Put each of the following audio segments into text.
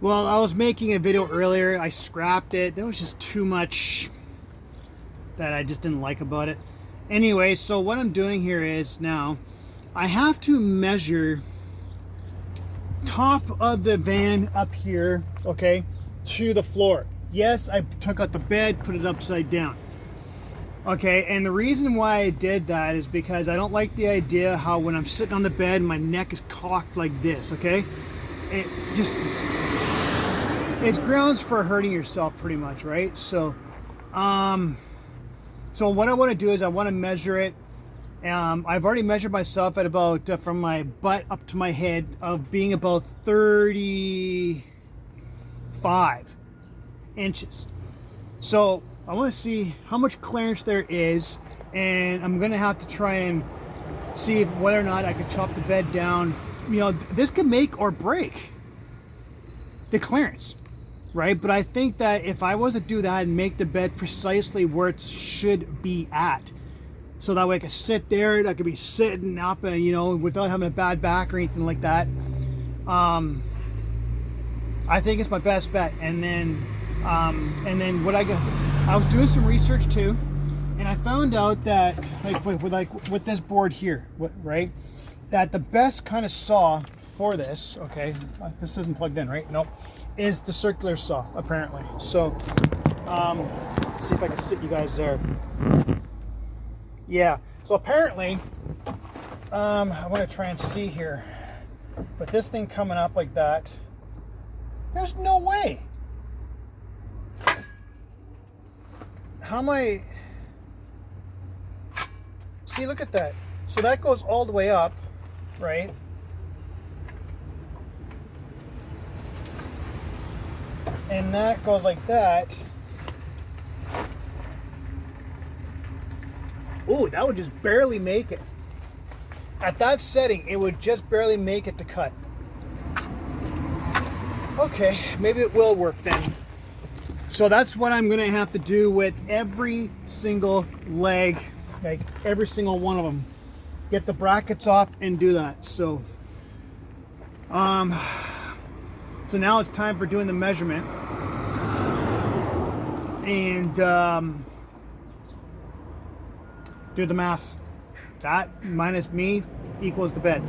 Well, I was making a video earlier. I scrapped it. There was just too much that I just didn't like about it. Anyway, so what I'm doing here is now I have to measure top of the van up here, okay, to the floor. Yes, I took out the bed, put it upside down. Okay, and the reason why I did that is because I don't like the idea how when I'm sitting on the bed, my neck is cocked like this, okay? It just, it's grounds for hurting yourself pretty much, right? So what I want to do is I want to measure it. I've already measured myself at about, from my butt up to my head, of being about 35 inches. So I want to see how much clearance there is, and I'm going to have to try and see whether or not I can chop the bed down. You know, this could make or break the clearance, right? But I think that if I was to do that and make the bed precisely where it should be at, so that way I could sit there, I could be sitting up, and you know, without having a bad back or anything like that, I think it's my best bet. And then what I was doing some research too, and I found out that with this board here, right, that the best kind of saw for this, okay, this isn't plugged in, right? Nope, is the circular saw apparently. So let's see if I can sit you guys there. Yeah, so apparently I want to try and see here, but this thing coming up like that, there's no way. How am I? See, look at that. So that goes all the way up, right? And that goes like that. Ooh, that would just barely make it. At that setting, it would just barely make it to cut. Okay, maybe it will work then. So that's what I'm gonna have to do with every single leg, like every single one of them. Get the brackets off and do that. So now it's time for doing the measurement. And do the math. That minus me equals the bed.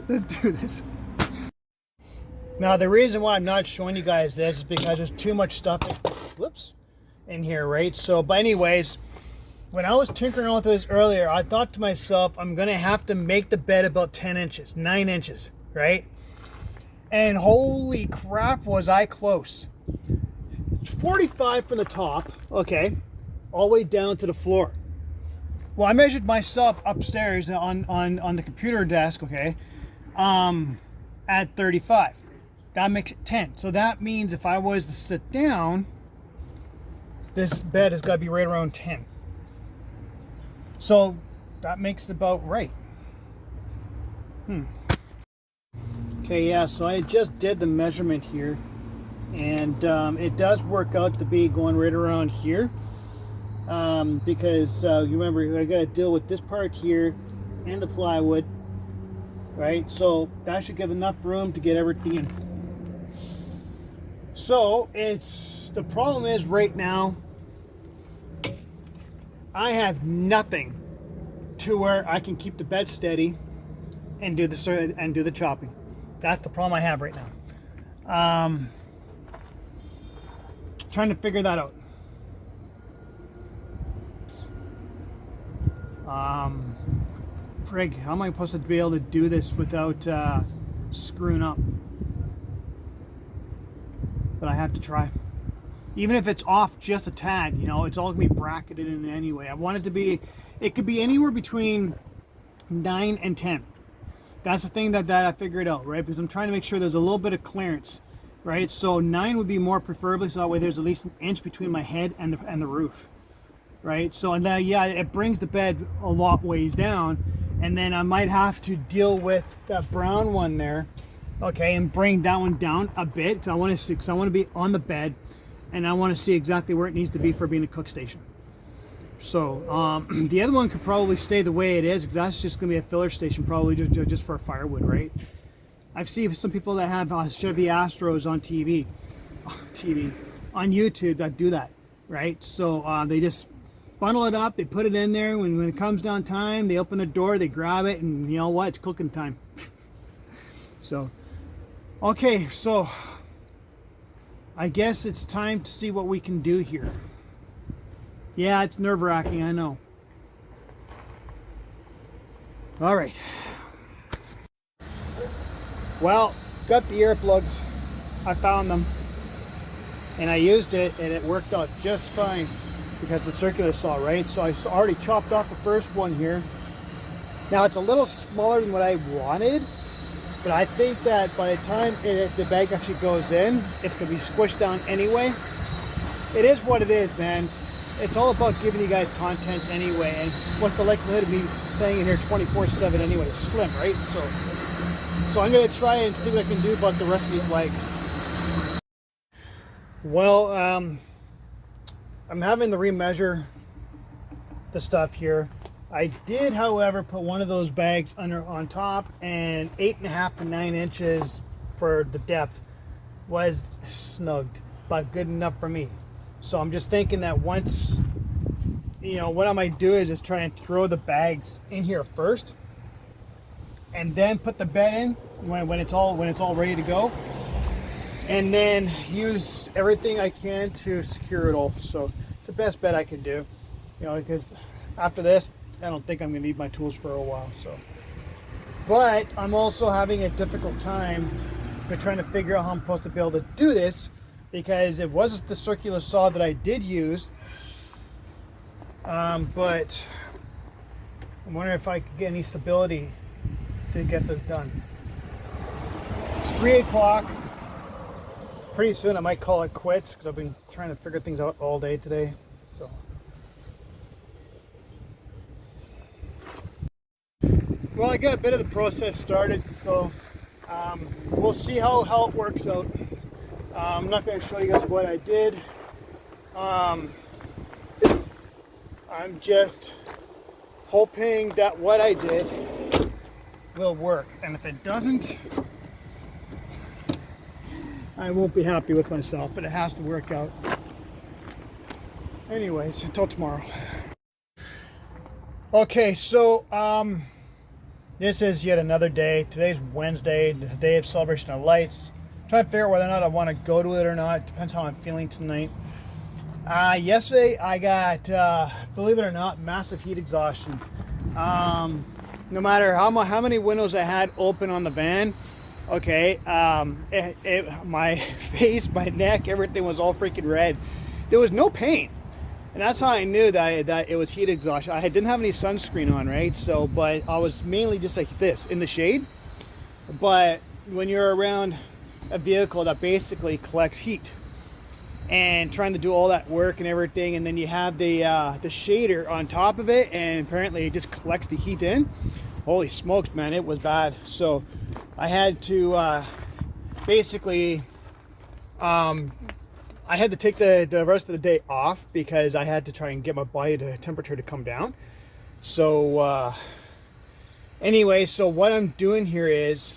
Let's do this. Now the reason why I'm not showing you guys this is because there's too much stuff in here, right? So, but anyways, when I was tinkering with this earlier, I thought to myself, I'm gonna have to make the bed about 10 inches, 9 inches, right? And holy crap, was I close. It's 45 from the top, okay, all the way down to the floor. Well, I measured myself upstairs on the computer desk, okay, at 35. That makes it 10. So that means if I was to sit down, this bed has got to be right around 10. So that makes it about right. Okay, yeah, so I just did the measurement here, and it does work out to be going right around here, because you remember I got to deal with this part here and the plywood, right? So that should give enough room to get everything in. So the problem is right now I have nothing to where I can keep the bed steady and do the chopping. That's the problem I have right now. Trying to figure that out. Frig, how am I supposed to be able to do this without screwing up? But I have to try. Even if it's off just a tad, you know, it's all gonna be bracketed in anyway. I want it to be, it could be anywhere between 9 and 10. That's the thing that I figured out, right? Because I'm trying to make sure there's a little bit of clearance, right? So 9 would be more preferably, so that way there's at least an inch between my head and the roof, right? So, and then, yeah, it brings the bed a lot ways down, and then I might have to deal with that brown one there, okay, and bring that one down a bit, because I want to see, because I want to be on the bed, and I want to see exactly where it needs to be for being a cook station. So the other one could probably stay the way it is, because that's just going to be a filler station, probably just for firewood, right? I've seen some people that have Chevy Astros on on YouTube that do that, right? So they just bundle it up, they put it in there. When it comes down time, they open the door, they grab it, and you know what? It's cooking time. So, okay, so I guess it's time to see what we can do here. Yeah, it's nerve-wracking, I know. All right. Well, got the earplugs. I found them. And I used it, and it worked out just fine because the circular saw, right? So I already chopped off the first one here. Now, it's a little smaller than what I wanted, but I think that by the time the bag actually goes in, it's going to be squished down anyway. It is what it is, man. It's all about giving you guys content anyway, and what's the likelihood of me staying in here 24/7 anyway? It's slim, right? So I'm going to try and see what I can do about the rest of these legs. Well, I'm having to remeasure the stuff here. I did, however, put one of those bags on top, and 8.5 to 9 inches for the depth was snugged, but good enough for me. So I'm just thinking that once, you know, what I might do is just try and throw the bags in here first, and then put the bed in when it's all ready to go, and then use everything I can to secure it all. So it's the best bet I can do, you know, because after this, I don't think I'm going to need my tools for a while. So, but I'm also having a difficult time with trying to figure out how I'm supposed to be able to do this, because it wasn't the circular saw that I did use, but I'm wondering if I could get any stability to get this done. It's 3 o'clock. Pretty soon I might call it quits because I've been trying to figure things out all day today. So, well, I got a bit of the process started, so we'll see how it works out. I'm not going to show you guys what I did. I'm just hoping that what I did will work, and if it doesn't, I won't be happy with myself, but it has to work out. Anyways, until tomorrow. Okay, so this is yet another day. Today's Wednesday, the day of celebration of lights. I'm trying to figure out whether or not I want to go to it or not. Depends how I'm feeling tonight. Yesterday I got, believe it or not, massive heat exhaustion. No matter how many windows I had open on the van, okay, my face, my neck, everything was all freaking red. There was no pain, and that's how I knew that it was heat exhaustion. I didn't have any sunscreen on, right? So, but I was mainly just like this in the shade. But when you're around a vehicle that basically collects heat, and trying to do all that work and everything, and then you have the shader on top of it, and apparently it just collects the heat in. Holy smokes, man, it was bad. So I had to basically I had to take the rest of the day off because I had to try and get my body temperature to come down. So anyway, so what I'm doing here is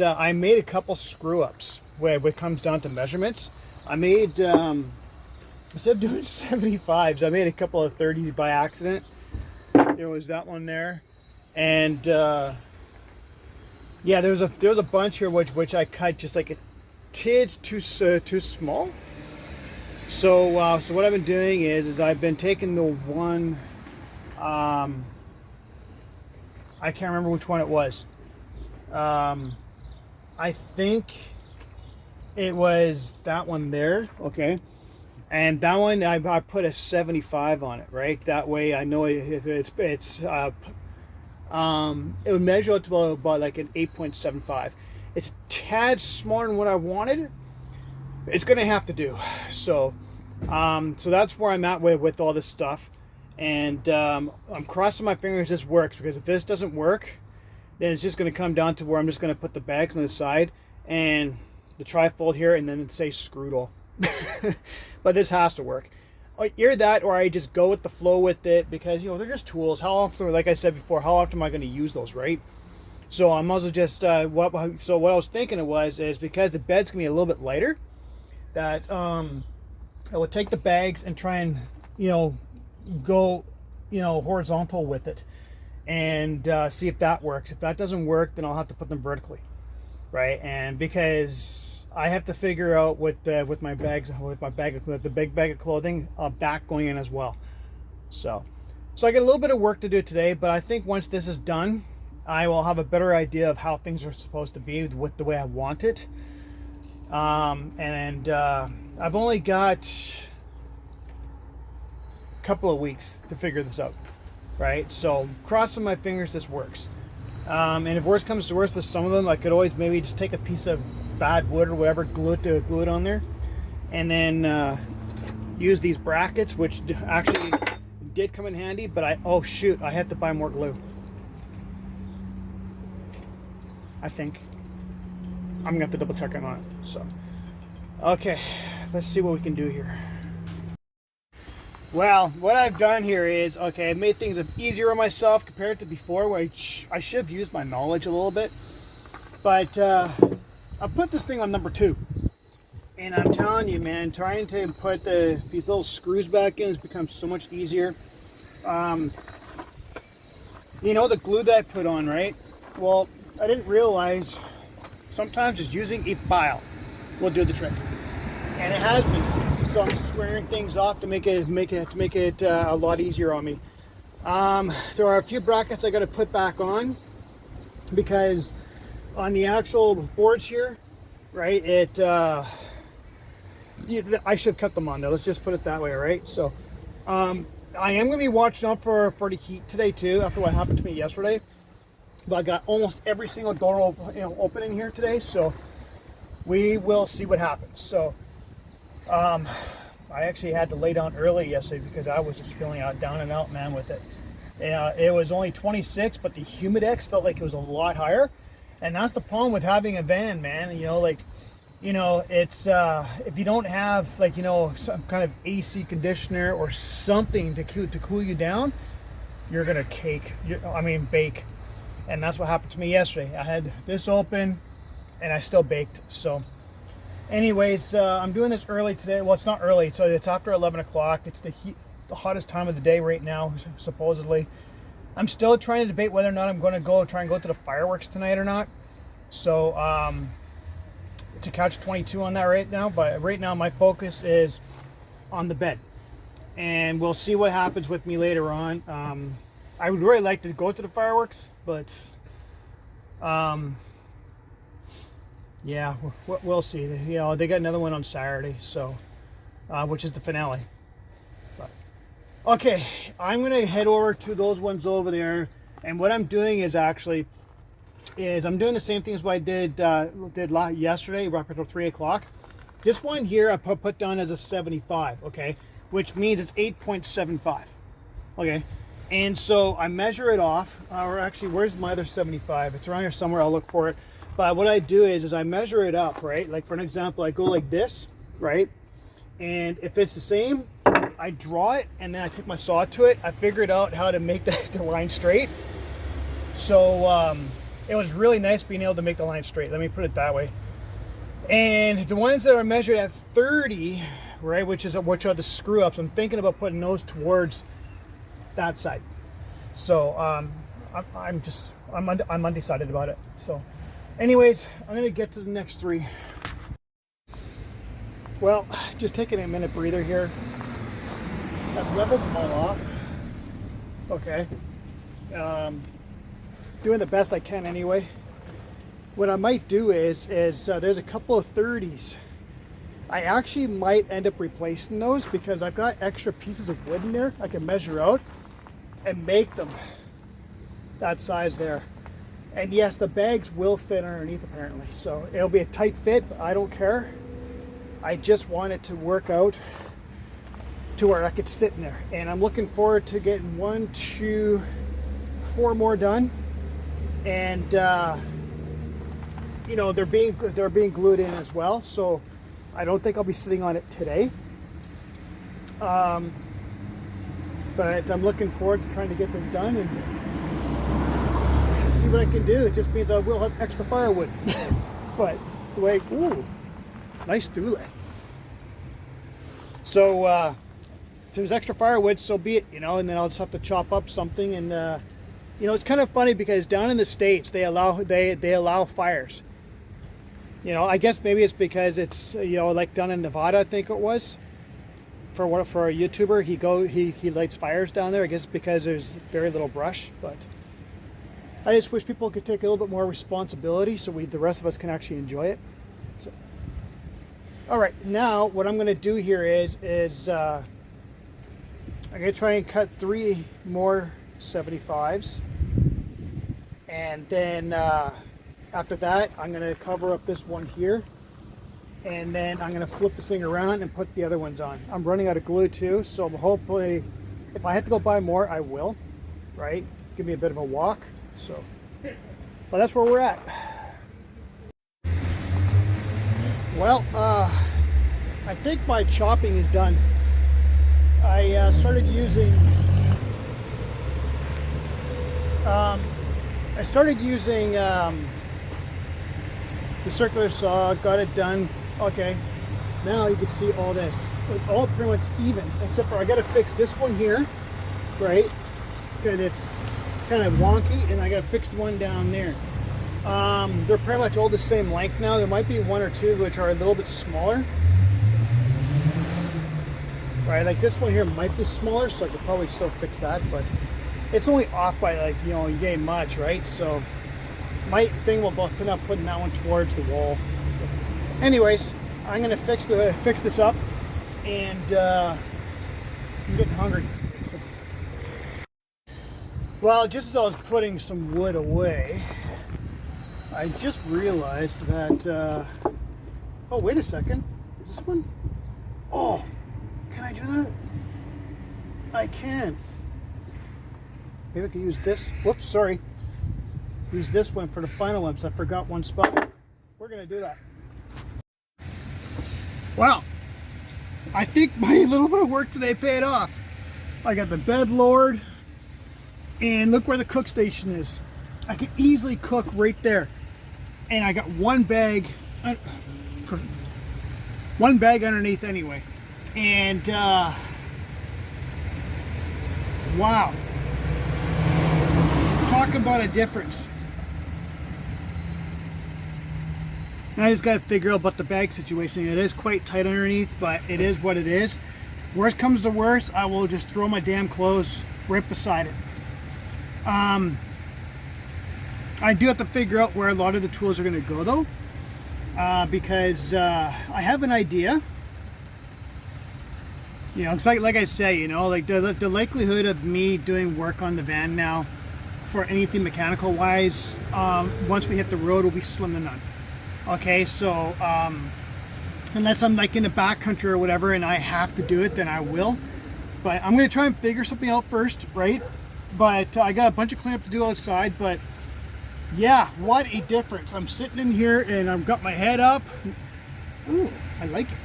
I made a couple screw ups when it comes down to measurements. I made, instead of doing 75s, I made a couple of 30s by accident. There was that one there. And, yeah, there was a bunch here which I cut just like a tid too small. So, what I've been doing is I've been taking the one, I can't remember which one it was. I think it was that one there, okay, and that one I put a 75 on it, right? That way I know it would measure out to about like an 8.75. It's a tad smaller than what I wanted. It's gonna have to do. So that's where I'm at with all this stuff, and I'm crossing my fingers this works, because if this doesn't work, then it's just gonna come down to where I'm just gonna put the bags on the side and the trifold here, and then say screw it all. But this has to work. Either that, or I just go with the flow with it, because, you know, they're just tools. How often, like I said before, how often am I going to use those, right? So I might as well just what I was thinking is because the bed's gonna be a little bit lighter, that I would take the bags and try and go horizontal with it, and see if that works. If that doesn't work, then I'll have to put them vertically, right? And because I have to figure out with my bags, with the big bag of clothing, back going in as well. So I got a little bit of work to do today, but I think once this is done, I will have a better idea of how things are supposed to be with the way I want it. I've only got a couple of weeks to figure this out, right? So crossing my fingers this works. And if worse comes to worse with some of them, I could always maybe just take a piece of bad wood or whatever, glue it on there, and then use these brackets, which actually did come in handy, but oh shoot, I had to buy more glue. I think I'm gonna have to double check on it. So okay, let's see what we can do here. Well, what I've done here is, okay, I've made things easier on myself compared to before, where I should have used my knowledge a little bit, but I put this thing on number 2, and I'm telling you, man, trying to put these little screws back in has become so much easier. The glue that I put on, right? Well, I didn't realize sometimes just using a file will do the trick, and it has been. So I'm squaring things off to make it a lot easier on me. There are a few brackets I got to put back on, because on the actual boards here, right? I should have cut them on there. Let's just put it that way, right? So I am going to be watching out for the heat today too, after what happened to me yesterday. But I got almost every single door open in here today, so we will see what happens. So I actually had to lay down early yesterday because I was just feeling down and out, man, with it. It was only 26, but the humidex felt like it was a lot higher, and that's the problem with having a van, man. It's if you don't have some kind of AC conditioner or something to cool you down, you're gonna bake. And that's what happened to me yesterday. I had this open and I still baked. So anyways, I'm doing this early today. Well, it's not early, so it's after 11 o'clock. It's the hottest time of the day right now, supposedly. I'm still trying to debate whether or not I'm going to try and go to the fireworks tonight or not. So it's a catch-22 on that right now. But right now my focus is on the bed. And we'll see what happens with me later on. I would really like to go to the fireworks, but yeah, we'll see. They got another one on Saturday, so which is the finale. But okay, I'm gonna head over to those ones over there, and what I'm doing is I'm doing the same thing as what I did yesterday, right until 3 o'clock. This one here I put down as a 75, okay, which means it's 8.75, okay. And so I measure it off, or actually, where's my other 75? It's around here somewhere, I'll look for it. But what I do is I measure it up, right? Like for an example, I go like this, right? And if it's the same, I draw it, and then I take my saw to it. I figured out how to make the line straight. So it was really nice being able to make the line straight. Let me put it that way. And the ones that are measured at 30, right, which are the screw ups, I'm thinking about putting those towards that side. So I'm undecided about it. So anyways, I'm gonna get to the next 3. Well, just taking a minute breather here. I've leveled them all off. Okay. Doing the best I can anyway. What I might do is there's a couple of 30s. I actually might end up replacing those because I've got extra pieces of wood in there I can measure out and make them that size there. And yes, the bags will fit underneath apparently, so it'll be a tight fit, but I don't care. I just want it to work out to where I could sit in there, and I'm looking forward to getting 1, 2, 4 more done. And they're being glued in as well, so I don't think I'll be sitting on it today. But I'm looking forward to trying to get this done and see what I can do. It just means I will have extra firewood. But it's the way, ooh, nice throughway. So if there's extra firewood, so be it, you know, and then I'll just have to chop up something. And you know, it's kind of funny because down in the States, they allow fires. You know, I guess maybe it's because it's, you know, like down in Nevada, I think it was. For a YouTuber, he lights fires down there. I guess because there's very little brush, but I just wish people could take a little bit more responsibility so the rest of us can actually enjoy it. So, all right, now what I'm going to do here is I'm going to try and cut 3 more 75s, and then after that I'm going to cover up this one here. And then I'm going to flip the thing around and put the other ones on. I'm running out of glue too, so hopefully if I have to go buy more, I will, right? Give me a bit of a walk. So, but that's where we're at. Well, I think my chopping is done. I started using the circular saw, got it done. Okay, now you can see all this. It's all pretty much even, except for I got to fix this one here, right? Because it's kind of wonky, and I got to fix the one down there. They're pretty much all the same length now. There might be 1 or 2 which are a little bit smaller. Right, like this one here might be smaller, so I could probably still fix that, but it's only off by like, you know, yay much, right? So my thing will end up putting that one towards the wall. Anyways, I'm gonna fix this up, and I'm getting hungry. So. Well, just as I was putting some wood away, I just realized that. Oh, wait a second. Is this one? Oh, can I do that? I can. Maybe I can use this. Whoops, sorry. Use this one for the final one because I forgot one spot. We're gonna do that. Wow, I think my little bit of work today paid off. I got the bed lowered, and look where the cook station is. I can easily cook right there. And I got one bag underneath anyway. And wow, talk about a difference. And I just got to figure out about the bag situation. It is quite tight underneath, but it is what it is. Worst comes to worst, I will just throw my damn clothes right beside it. I do have to figure out where a lot of the tools are going to go though, because I have an idea. You know, it's like I say, you know, like the likelihood of me doing work on the van now for anything mechanical wise, once we hit the road, will be slim to none. Okay, so unless I'm like in the backcountry or whatever and I have to do it, then I will. But I'm going to try and figure something out first, right? But I got a bunch of cleanup to do outside, but yeah, what a difference. I'm sitting in here and I've got my head up. Ooh, I like it.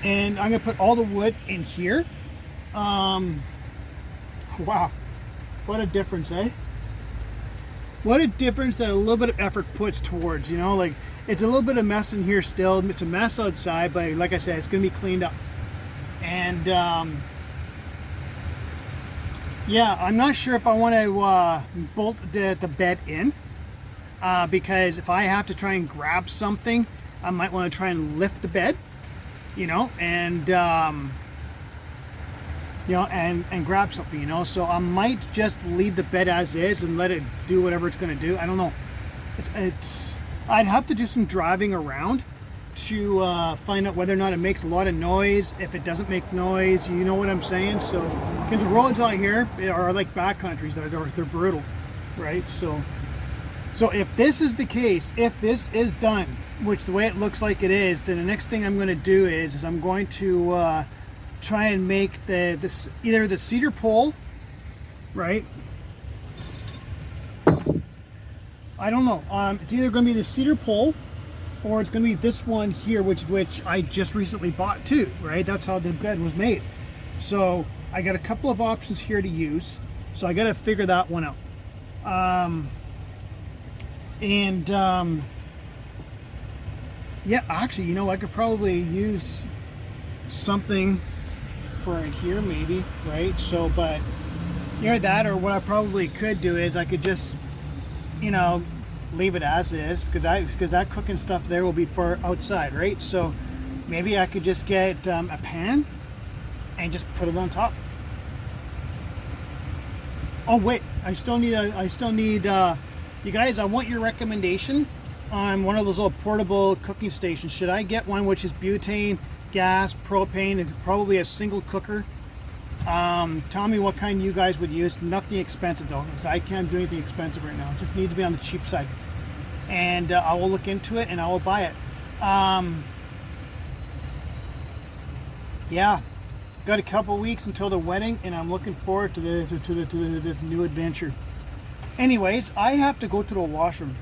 And I'm going to put all the wood in here. Wow, what a difference, eh? What a difference that a little bit of effort puts towards, you know, like it's a little bit of mess in here still. It's a mess outside, but like I said, it's going to be cleaned up. And yeah, I'm not sure if I want to bolt the bed in because if I have to try and grab something, I might want to try and lift the bed, you know, and and grab something, you know. So I might just leave the bed as is and let it do whatever it's going to do. I don't know. It's I'd have to do some driving around to find out whether or not it makes a lot of noise. If it doesn't make noise, you know what I'm saying. So because the roads out here are like backcountries, they're brutal, right? So if this is the case, if this is done, which the way it looks like it is, then the next thing I'm going to do is I'm going to try and make either the cedar pole, right? I don't know. It's either going to be the cedar pole or it's going to be this one here, which I just recently bought too, right? That's how the bed was made. So I got a couple of options here to use. So I got to figure that one out. And yeah, actually, you know, I could probably use something for in here maybe, right? So, but either that, or what I probably could do is I could just, you know, leave it as is, because that cooking stuff there will be for outside, right? So maybe I could just get a pan and just put it on top. Oh wait, I still need you guys, I want your recommendation on one of those little portable cooking stations. Should I get one which is butane, gas, propane, and probably a single cooker? Tell me what kind you guys would use. Nothing expensive though, because I can't do anything expensive right now. It just needs to be on the cheap side. And I will look into it and I will buy it. Yeah, got a couple weeks until the wedding, and I'm looking forward to this new adventure. Anyways, I have to go to the washroom.